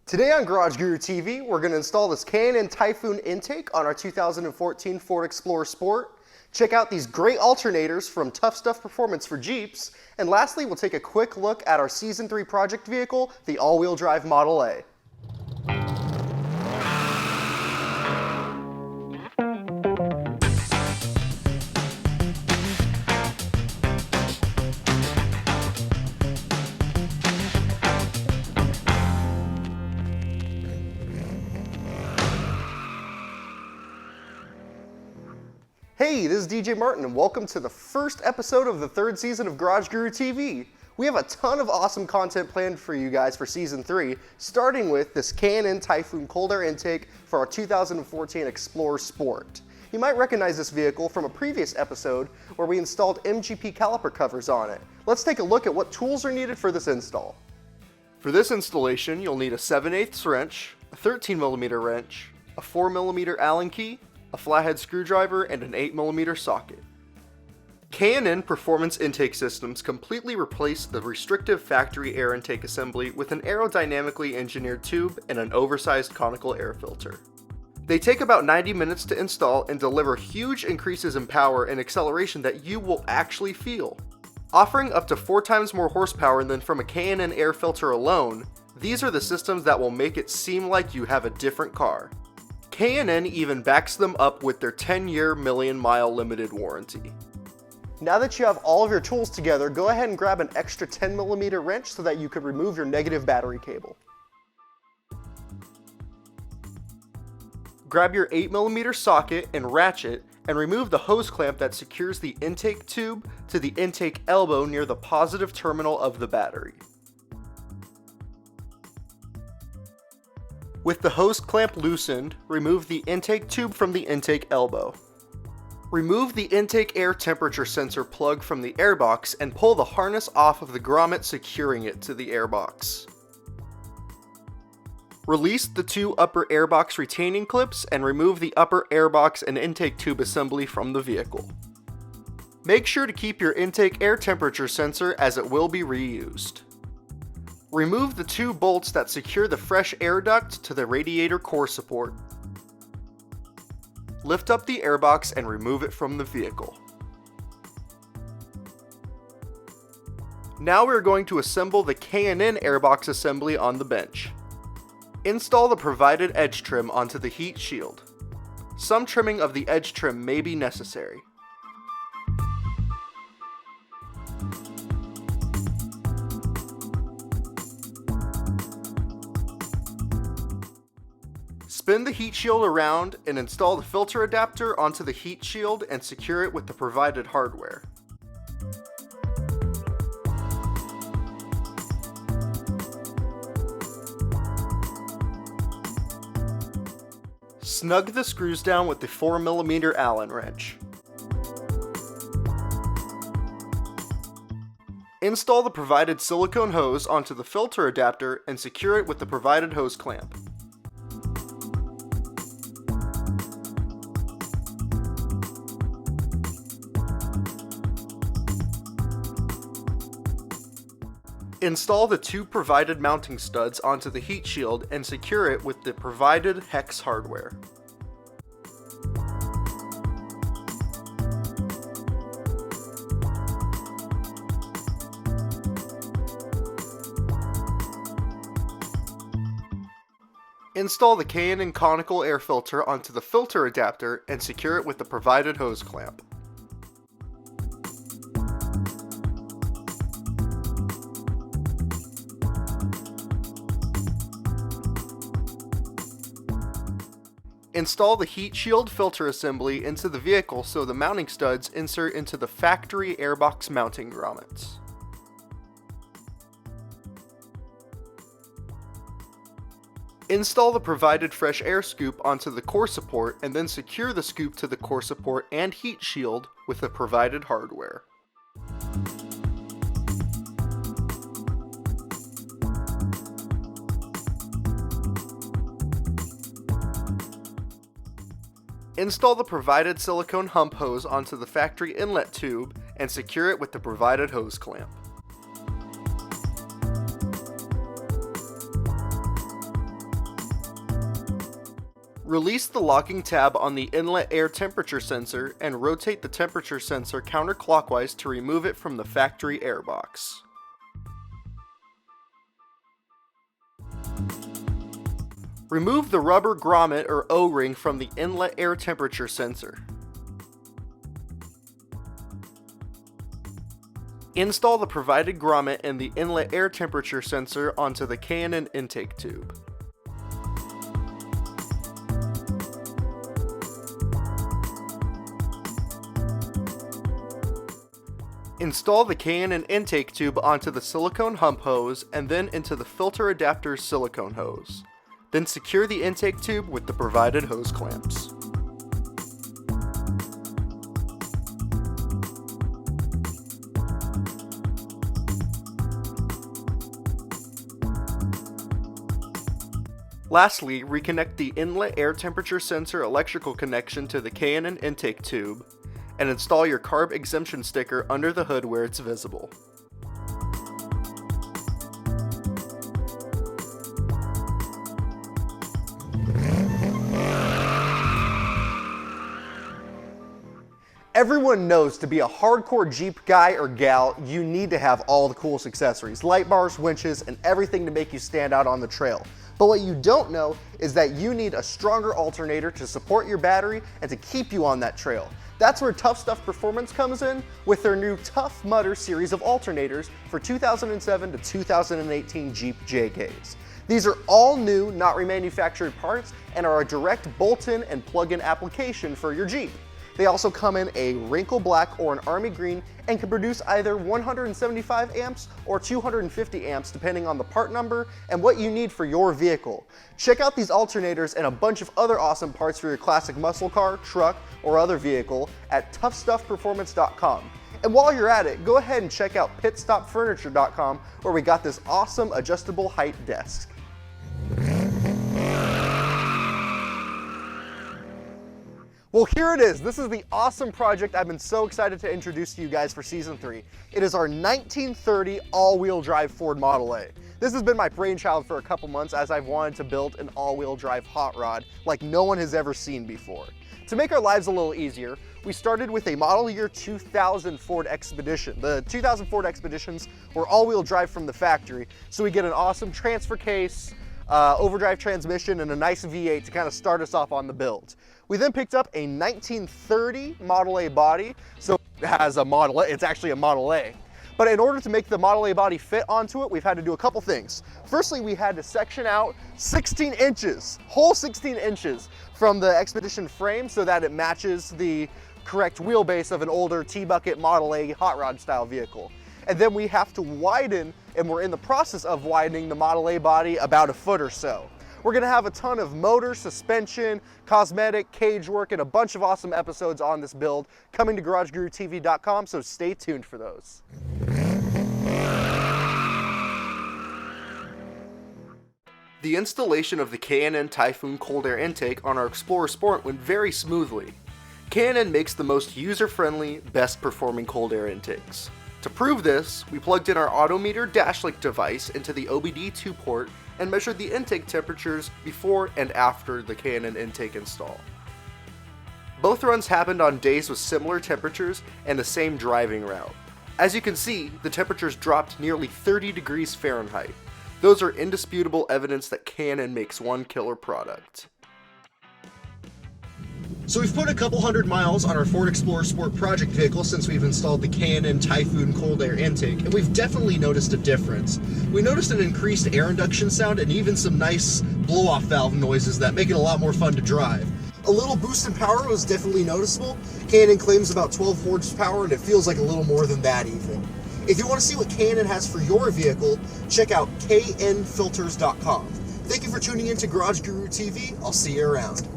Today on GarageGuruTV, we're going to install this K&N Typhoon intake on our 2014 Ford Explorer Sport. Check out these great alternators from TuffStuff Performance for Jeeps. And lastly, we'll take a quick look at our Season 3 project vehicle, the all-wheel drive Model A. Hey, this is DJ Martin, and welcome to the first episode of the third season of GarageGuruTV. We have a ton of awesome content planned for you guys for Season 3, starting with this K&N Typhoon cold air intake for our 2014 Explorer Sport. You might recognize this vehicle from a previous episode where we installed MGP caliper covers on it. Let's take a look at what tools are needed for this install. For this installation, you'll need a 7/8 wrench, a 13mm wrench, a 4mm Allen key, a flathead screwdriver, and an 8mm socket. K&N Performance Intake Systems completely replaced the restrictive factory air intake assembly with an aerodynamically engineered tube and an oversized conical air filter. They take about 90 minutes to install and deliver huge increases in power and acceleration that you will actually feel. Offering up to 4 times more horsepower than from a K&N air filter alone, these are the systems that will make it seem like you have a different car. K&N even backs them up with their 10-year million-mile limited warranty. Now that you have all of your tools together, go ahead and grab an extra 10mm wrench so that you could remove your negative battery cable. Grab your 8mm socket and ratchet and remove the hose clamp that secures the intake tube to the intake elbow near the positive terminal of the battery. With the hose clamp loosened, remove the intake tube from the intake elbow. Remove the intake air temperature sensor plug from the airbox and pull the harness off of the grommet securing it to the airbox. Release the 2 upper airbox retaining clips and remove the upper airbox and intake tube assembly from the vehicle. Make sure to keep your intake air temperature sensor as it will be reused. Remove the 2 bolts that secure the fresh air duct to the radiator core support. Lift up the airbox and remove it from the vehicle. Now we are going to assemble the K&N airbox assembly on the bench. Install the provided edge trim onto the heat shield. Some trimming of the edge trim may be necessary. Spin the heat shield around and install the filter adapter onto the heat shield and secure it with the provided hardware. Snug the screws down with the 4mm Allen wrench. Install the provided silicone hose onto the filter adapter and secure it with the provided hose clamp. Install the 2 provided mounting studs onto the heat shield and secure it with the provided hex hardware. Install the K&N conical air filter onto the filter adapter and secure it with the provided hose clamp. Install the heat shield filter assembly into the vehicle so the mounting studs insert into the factory airbox mounting grommets. Install the provided fresh air scoop onto the core support and then secure the scoop to the core support and heat shield with the provided hardware. Install the provided silicone hump hose onto the factory inlet tube and secure it with the provided hose clamp. Release the locking tab on the inlet air temperature sensor and rotate the temperature sensor counterclockwise to remove it from the factory airbox. Remove the rubber grommet or O-ring from the inlet air temperature sensor. Install the provided grommet and the inlet air temperature sensor onto the K&N intake tube. Install the K&N intake tube onto the silicone hump hose and then into the filter adapter's silicone hose. Then secure the intake tube with the provided hose clamps. Lastly, reconnect the inlet air temperature sensor electrical connection to the K&N intake tube and install your carb exemption sticker under the hood where it's visible. Everyone knows to be a hardcore Jeep guy or gal, you need to have all the coolest accessories, light bars, winches, and everything to make you stand out on the trail. But what you don't know is that you need a stronger alternator to support your battery and to keep you on that trail. That's where TuffStuff Performance comes in with their new Tough Mudder series of alternators for 2007 to 2018 Jeep JKs. These are all new, not remanufactured parts and are a direct bolt-in and plug-in application for your Jeep. They also come in a wrinkle black or an army green and can produce either 175 amps or 250 amps depending on the part number and what you need for your vehicle. Check out these alternators and a bunch of other awesome parts for your classic muscle car, truck, or other vehicle at TuffStuffPerformance.com. And while you're at it, go ahead and check out PitStopFurniture.com where we got this awesome adjustable height desk. Well, here it is. This is the awesome project I've been so excited to introduce to you guys for Season 3. It is our 1930 all-wheel drive Ford Model A. This has been my brainchild for a couple months as I've wanted to build an all-wheel drive hot rod like no one has ever seen before. To make our lives a little easier, we started with a model year 2000 Ford Expedition. The 2000 Ford Expeditions were all-wheel drive from the factory, so we get an awesome transfer case, overdrive transmission, and a nice V8 to kind of start us off on the build. We then picked up a 1930 Model A body, so it has a Model A, it's actually a Model A. But in order to make the Model A body fit onto it, we've had to do a couple things. Firstly, we had to section out 16 inches, whole 16 inches from the Expedition frame so that it matches the correct wheelbase of an older T-bucket Model A hot rod style vehicle. And then we have to widen, and we're in the process of widening the Model A body about a foot or so. We're gonna have a ton of motor, suspension, cosmetic, cage work, and a bunch of awesome episodes on this build coming to GarageGuruTV.com, so stay tuned for those. The installation of the K&N Typhoon cold air intake on our Explorer Sport went very smoothly. K&N makes the most user-friendly, best-performing cold air intakes. To prove this, we plugged in our Autometer dash-link device into the OBD2 port and measured the intake temperatures before and after the K&N intake install. Both runs happened on days with similar temperatures and the same driving route. As you can see, the temperatures dropped nearly 30 degrees Fahrenheit. Those are indisputable evidence that K&N makes one killer product. So we've put a couple hundred miles on our Ford Explorer Sport project vehicle since we've installed the K&N Typhoon cold air intake, and we've definitely noticed a difference. We noticed an increased air induction sound and even some nice blow-off valve noises that make it a lot more fun to drive. A little boost in power was definitely noticeable. K&N claims about 12 horsepower, and it feels like a little more than that even. If you want to see what K&N has for your vehicle, check out k&nfilters.com. Thank you for tuning in to Garage Guru TV. I'll see you around.